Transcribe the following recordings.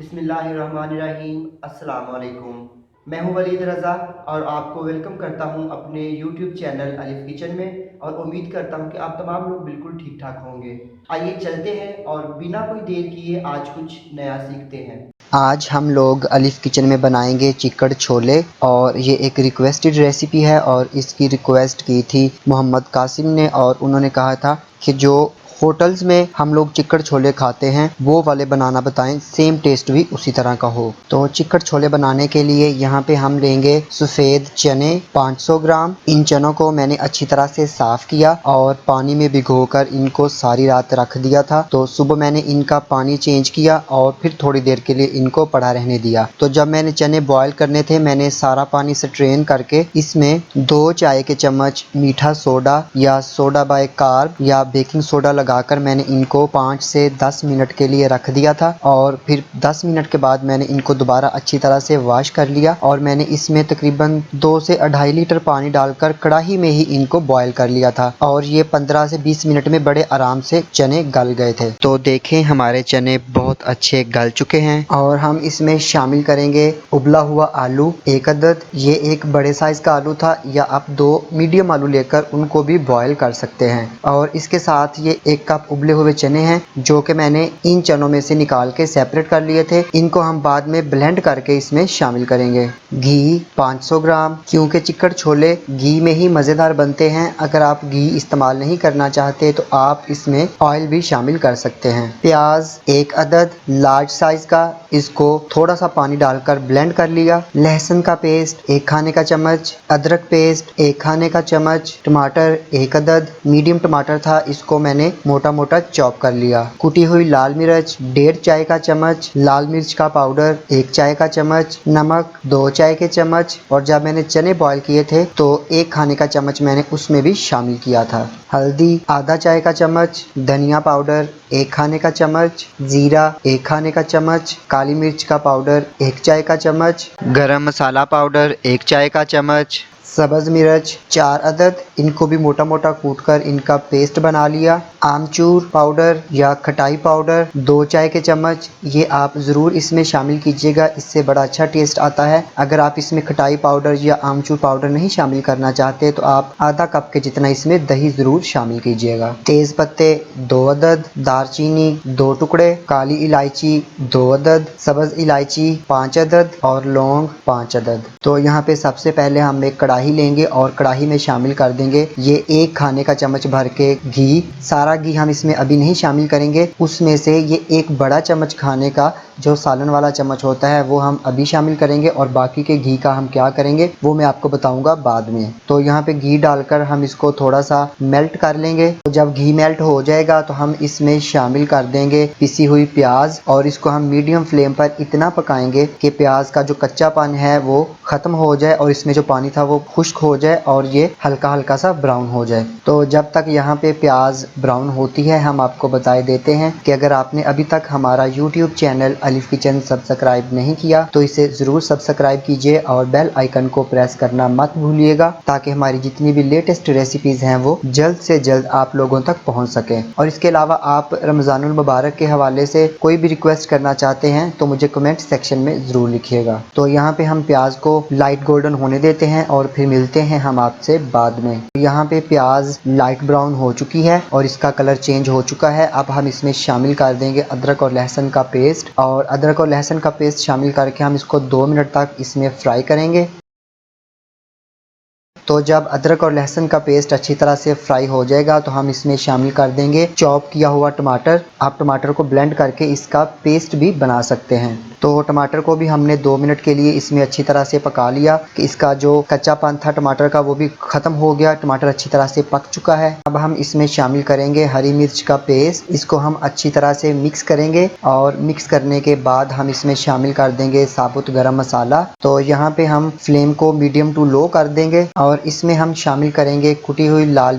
बिस्मिल्लाहिर्रहमानिर्रहीम। अस्सलाम वालेकुम। मैं हूं वलीद रज़ा और आपको वेलकम करता हूं अपने यूट्यूब चैनल अलिफ किचन में, और उम्मीद करता हूं कि आप तमाम लोग बिल्कुल ठीक ठाक होंगे। आइए चलते हैं और बिना कोई देर किए आज कुछ नया सीखते हैं। आज हम लोग अलिफ किचन में बनाएंगे चिकन छोले, और ये एक रिक्वेस्टेड रेसिपी है और इसकी रिक्वेस्ट की थी मोहम्मद कासिम ने, और उन्होंने कहा था कि जो होटल्स में हम लोग चिकन छोले खाते हैं वो वाले बनाना बताएं, सेम टेस्ट भी उसी तरह का हो। तो चिकन छोले बनाने के लिए यहाँ पे हम लेंगे सफ़ेद चने 500 ग्राम। इन चनों को मैंने अच्छी तरह से साफ़ किया और पानी में भिगोकर इनको सारी रात रख दिया था। तो सुबह मैंने इनका पानी चेंज किया और फिर थोड़ी देर के लिए इनको पड़ा रहने दिया। तो जब मैंने चने बॉयल करने थे, मैंने सारा पानी स्ट्रेन करके इसमें 2 चाय के चम्मच मीठा सोडा या सोडा बाय कार्ब या बेकिंग सोडा लगाकर मैंने इनको 5 से 10 मिनट के लिए रख दिया था। और फिर 10 मिनट के बाद मैंने इनको दोबारा अच्छी तरह से वॉश कर लिया और मैंने इसमें तकरीबन 2 से 2.5 लीटर पानी डालकर कढ़ाई में ही इनको बॉयल कर लिया था, और ये 15 से 20 मिनट में बड़े आराम से चने गल गए थे। तो देखें हमारे चने बहुत अच्छे गल चुके हैं। और हम इसमें शामिल करेंगे उबला हुआ आलू 1 अदद। ये एक बड़े साइज का आलू था, या आप 2 मीडियम आलू लेकर उनको भी बॉयल कर सकते हैं। और इसके साथ ये 1 कप उबले हुए चने हैं जो कि मैंने इन चनों में से निकाल के सेपरेट कर लिए थे। इनको हम बाद में ब्लेंड करके इसमें शामिल करेंगे। घी 500 ग्राम, क्योंकि चिकन छोले घी में ही मज़ेदार बनते हैं। अगर आप घी इस्तेमाल नहीं करना चाहते तो आप इसमें ऑयल भी शामिल कर सकते हैं। प्याज 1 अदद लार्ज साइज का, इसको थोड़ा सा पानी डालकर ब्लेंड कर लिया। लहसुन का पेस्ट 1 खाने का चम्मच, अदरक पेस्ट 1 खाने का चम्मच, टमाटर 1 अदद मीडियम टमाटर था, इसको मैंने मोटा मोटा चॉप कर लिया। कुटी हुई लाल मिर्च 1.5 चाय का चम्मच, लाल मिर्च का पाउडर 1 चाय का चम्मच, नमक 2 चाय के चम्मच, और जब मैंने चने बॉयल किए थे तो 1 खाने का चम्मच मैंने उसमें भी शामिल किया था। हल्दी आधा चाय का चम्मच, धनिया पाउडर 1 खाने का चम्मच, जीरा 1 खाने का चम्मच, काली मिर्च का पाउडर 1 चाय का चम्मच, गरम मसाला पाउडर 1 चाय का चम्मच, सब्ज़ मिर्च 4 अदद, इनको भी मोटा मोटा कूटकर इनका पेस्ट बना लिया। आमचूर पाउडर या खटाई पाउडर 2 चाय के चम्मच, ये आप ज़रूर इसमें शामिल कीजिएगा, इससे बड़ा अच्छा टेस्ट आता है। अगर आप इसमें खटाई पाउडर या आमचूर पाउडर नहीं शामिल करना चाहते तो आप आधा कप के जितना इसमें दही ज़रूर शामिल कीजिएगा। तेज़ पत्ते 2 अदद, दालचीनी 2 टुकड़े, काली इलायची 2 अदद, सब्ज़ इलायची 5 अदद और लौंग 5 अदद। तो यहाँ पे सबसे पहले हम एक कढ़ाई लेंगे और कढ़ाई में शामिल कर देंगे ये 1 खाने का चम्मच भर के घी। सारा घी हम इसमें अभी नहीं शामिल करेंगे, उसमें से ये 1 बड़ा चम्मच खाने का जो सालन वाला चम्मच होता है वो हम अभी शामिल करेंगे, और बाकी के घी का हम क्या करेंगे वो मैं आपको बताऊंगा बाद में। तो यहाँ पे घी डालकर हम इसको थोड़ा सा मेल्ट कर लेंगे। तो जब घी मेल्ट हो जाएगा तो हम इसमें शामिल कर देंगे पिसी हुई प्याज, और इसको हम मीडियम फ्लेम पर इतना पकाएंगे कि प्याज का जो कच्चापन है वो खत्म हो जाए और इसमें जो पानी था वो खुश्क हो जाए और ये हल्का हल्का सा ब्राउन हो जाए। तो जब तक यहाँ पे प्याज ब्राउन होती है हम आपको बताए देते हैं कि अगर आपने अभी तक हमारा यूट्यूब चैनल अलिफ किचन सब्सक्राइब नहीं किया तो इसे ज़रूर सब्सक्राइब कीजिए और बेल आइकन को प्रेस करना मत भूलिएगा, ताकि हमारी जितनी भी लेटेस्ट रेसिपीज़ हैं वो जल्द से जल्द आप लोगों तक पहुँच सकें। और इसके अलावा आप रमज़ानुल मुबारक के हवाले से कोई भी रिक्वेस्ट करना चाहते हैं तो मुझे कमेंट सेक्शन में ज़रूर लिखिएगा। तो यहाँ पे हम प्याज को लाइट गोल्डन होने देते हैं और फिर मिलते हैं हम आपसे बाद में। यहाँ पे प्याज लाइट ब्राउन हो चुकी है और इसका कलर चेंज हो चुका है। अब हम इसमें शामिल कर देंगे अदरक और लहसुन का पेस्ट, और अदरक और लहसुन का पेस्ट शामिल करके हम इसको 2 मिनट तक इसमें फ्राई करेंगे। तो जब अदरक और लहसुन का पेस्ट अच्छी तरह से फ्राई हो जाएगा तो हम इसमें शामिल कर देंगे चॉप किया हुआ टमाटर। आप टमाटर को ब्लेंड करके इसका पेस्ट भी बना सकते हैं। तो टमाटर को भी हमने 2 मिनट के लिए इसमें अच्छी तरह से पका लिया कि इसका जो कच्चापन था टमाटर का वो भी ख़त्म हो गया। टमाटर अच्छी तरह से पक चुका है। अब हम इसमें शामिल करेंगे हरी मिर्च का पेस्ट। इसको हम अच्छी तरह से मिक्स करेंगे, और मिक्स करने के बाद हम इसमें शामिल कर देंगे साबुत गरम मसाला। तो यहाँ पे हम फ्लेम को मीडियम टू लो कर देंगे, और इसमें हम शामिल करेंगे कुटी हुई लाल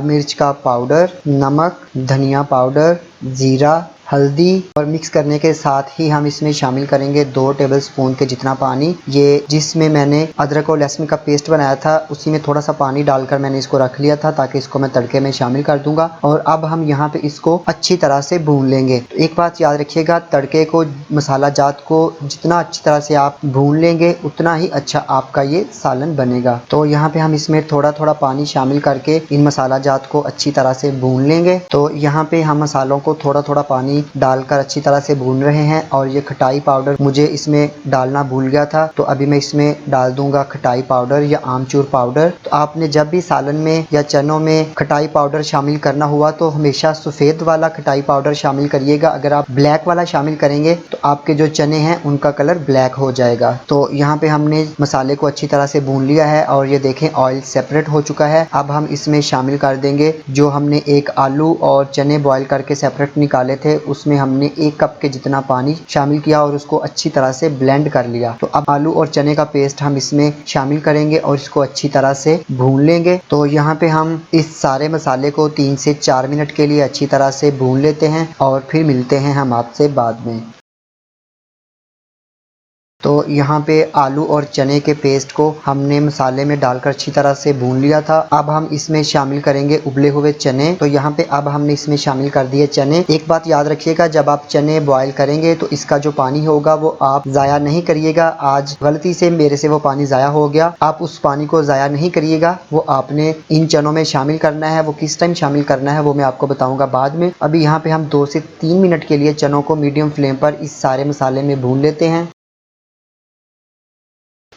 मिर्च का पाउडर, नमक, धनिया पाउडर, जीरा, हल्दी और मिक्स करने के साथ ही हम इसमें शामिल करेंगे 2 टेबल स्पून के जितना पानी। ये जिसमें मैंने अदरक और लहसुन का पेस्ट बनाया था उसी में थोड़ा सा पानी डालकर मैंने इसको रख लिया था ताकि इसको मैं तड़के में शामिल कर दूंगा। और अब हम यहाँ पे इसको अच्छी तरह से भून लेंगे। तो एक बात याद रखिएगा, तड़के को, मसाला जात को जितना अच्छी तरह से आप भून लेंगे उतना ही अच्छा आपका ये सालन बनेगा। तो यहाँ पे हम इसमें थोड़ा थोड़ा पानी शामिल करके इन मसाला जात को अच्छी तरह से भून लेंगे। तो यहाँ पे हम मसालों को थोड़ा थोड़ा पानी डालकर अच्छी तरह से भून रहे हैं। और ये खटाई पाउडर मुझे इसमें डालना भूल गया था, तो अभी मैं इसमें डाल दूंगा खटाई पाउडर या आमचूर पाउडर। तो आपने जब भी सालन में या चनों में खटाई पाउडर शामिल करना हुआ तो हमेशा सफ़ेद वाला खटाई पाउडर शामिल करिएगा। अगर आप ब्लैक वाला शामिल करेंगे तो आपके जो चने हैं उनका कलर ब्लैक हो जाएगा। तो यहाँ पे हमने मसाले को अच्छी तरह से भून लिया है और ये देखें ऑयल सेपरेट हो चुका है। अब हम इसमें शामिल कर देंगे जो हमने एक आलू और चने बॉईल करके सेपरेट निकाले थे, उसमें हमने 1 कप के जितना पानी शामिल किया और उसको अच्छी तरह से ब्लेंड कर लिया। तो अब आलू और चने का पेस्ट हम इसमें शामिल करेंगे और इसको अच्छी तरह से भून लेंगे। तो यहाँ पे हम इस सारे मसाले को 3 से 4 मिनट के लिए अच्छी तरह से भून लेते हैं और फिर मिलते हैं हम आपसे बाद में। तो यहाँ पे आलू और चने के पेस्ट को हमने मसाले में डालकर अच्छी तरह से भून लिया था। अब हम इसमें शामिल करेंगे उबले हुए चने। तो यहाँ पे अब हमने इसमें शामिल कर दिए चने। एक बात याद रखिएगा, जब आप चने बॉईल करेंगे तो इसका जो पानी होगा वो आप ज़ाया नहीं करिएगा। आज गलती से मेरे से वो पानी ज़ाया हो गया, आप उस पानी को ज़ाया नहीं करिएगा, वो आपने इन चनों में शामिल करना है। वो किस टाइम शामिल करना है वो मैं आपको बताऊँगा बाद में। अभी यहाँ पे हम 2 से 3 मिनट के लिए चनों को मीडियम फ्लेम पर इस सारे मसाले में भून लेते हैं।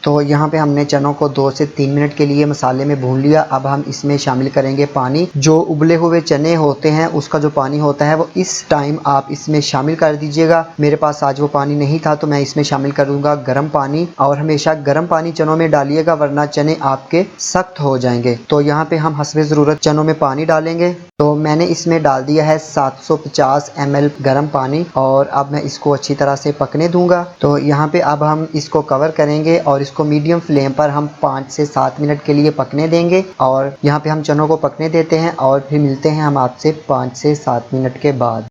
तो यहाँ पे हमने चनों को 2 से 3 मिनट के लिए मसाले में भून लिया। अब हम इसमें शामिल करेंगे पानी। जो उबले हुए चने होते हैं उसका जो पानी होता है वो इस टाइम आप इसमें शामिल कर दीजिएगा। मेरे पास आज वो पानी नहीं था तो मैं इसमें शामिल करूँगा गर्म पानी। और हमेशा गर्म पानी चनों में डालिएगा वरना चने आपके सख्त हो जाएंगे। तो यहाँ पे हम हस्बे ज़रूरत चनों में पानी डालेंगे। तो मैंने इसमें डाल दिया है 750 ml गर्म पानी और अब मैं इसको अच्छी तरह से पकने दूंगा। तो यहाँ पे अब हम इसको कवर करेंगे और इसको मीडियम फ्लेम पर हम 5 से 7 मिनट के लिए पकने देंगे। और यहाँ पे हम चनों को पकने देते हैं और फिर मिलते हैं हम आपसे 5 से 7 मिनट के बाद।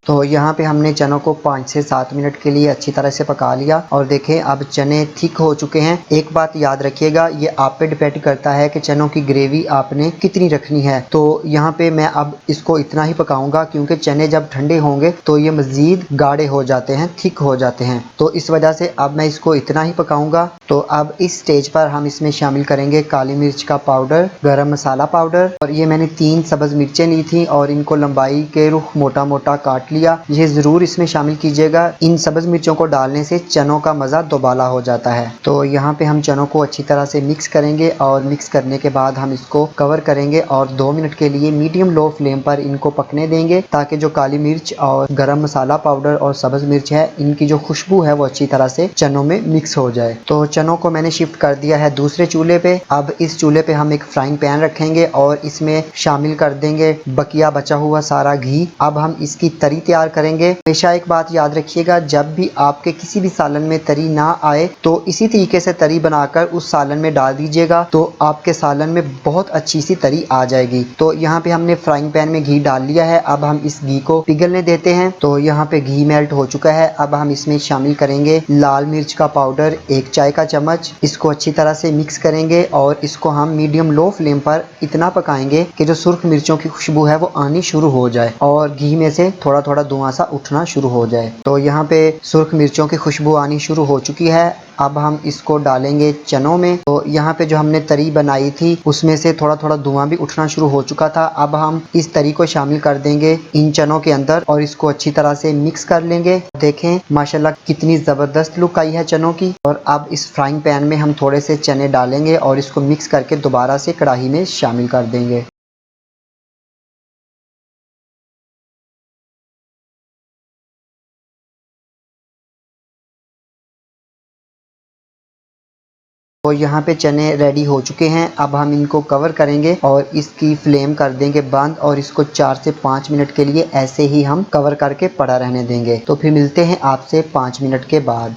तो यहाँ पे हमने चनों को 5 से 7 मिनट के लिए अच्छी तरह से पका लिया और देखें अब चने थिक हो चुके हैं। एक बात याद रखिएगा, ये आप पे डिपेंड करता है कि चनों की ग्रेवी आपने कितनी रखनी है। तो यहाँ पे मैं अब इसको इतना ही पकाऊंगा क्योंकि चने जब ठंडे होंगे तो ये मज़ीद गाढ़े हो जाते हैं, थिक हो जाते हैं। तो इस वजह से अब मैं इसको इतना ही पकाऊंगा। तो अब इस स्टेज पर हम इसमें शामिल करेंगे काली मिर्च का पाउडर, गरम मसाला पाउडर। और ये मैंने 3 सब्ज़ मिर्चें ली थी और इनको लंबाई के रुख मोटा मोटा काट लिया। ये ज़रूर इसमें शामिल कीजिएगा। इन सब्ज़ मिर्चों को डालने से चनों का मज़ा दोबाला हो जाता है। तो यहाँ पे हम चनों को अच्छी तरह से मिक्स करेंगे और मिक्स करने के बाद हम इसको कवर करेंगे और 2 मिनट के लिए मीडियम लो फ्लेम पर इनको पकने देंगे ताकि जो काली मिर्च और गरम मसाला पाउडर और सब्ज़ मिर्च है इनकी जो खुशबू है वो अच्छी तरह से चनों में मिक्स हो जाए। तो चनों को मैंने शिफ्ट कर दिया है दूसरे चूल्हे पे। अब इस चूल्हे पे हम एक फ्राइंग पैन रखेंगे और इसमें शामिल कर देंगे बकिया बचा हुआ सारा घी। अब हम इसकी तरी तैयार करेंगे। हमेशा एक बात याद रखिएगा, जब भी आपके किसी भी सालन में तरी ना आए तो इसी तरीके से तरी बनाकर उस सालन में डाल दीजिएगा तो आपके सालन में बहुत अच्छी सी तरी आ जाएगी। तो यहाँ पे हमने फ्राइंग पैन में घी डाल लिया है। अब हम इस घी को पिघलने देते हैं। तो यहाँ पे घी मेल्ट हो चुका है। अब हम इसमें शामिल करेंगे लाल मिर्च का पाउडर 1 चाय का चम्मच। इसको अच्छी तरह से मिक्स करेंगे और इसको हम मीडियम लो फ्लेम पर इतना पकाएंगे कि जो सुर्ख मिर्चों की खुशबू है वो आनी शुरू हो जाए और घी में से थोड़ा थोड़ा धुआं सा उठना शुरू हो जाए। तो यहाँ पे सुर्ख मिर्चों की खुशबू आनी शुरू हो चुकी है। अब हम इसको डालेंगे चनों में। तो यहाँ पे जो हमने तरी बनाई थी उसमें से थोड़ा थोड़ा धुआं भी उठना शुरू हो चुका था। अब हम इस तरी को शामिल कर देंगे इन चनों के अंदर और इसको अच्छी तरह से मिक्स कर लेंगे। देखें माशाल्लाह कितनी ज़बरदस्त लुक आई है चनों की। और अब इस फ्राइंग पैन में हम थोड़े से चने डालेंगे और इसको मिक्स करके दोबारा से कढ़ाई में शामिल कर देंगे। तो यहाँ पे चने रेडी हो चुके हैं। अब हम इनको कवर करेंगे और इसकी फ्लेम कर देंगे बंद और इसको 4 से 5 मिनट के लिए ऐसे ही हम कवर करके पड़ा रहने देंगे। तो फिर मिलते हैं आपसे 5 मिनट के बाद।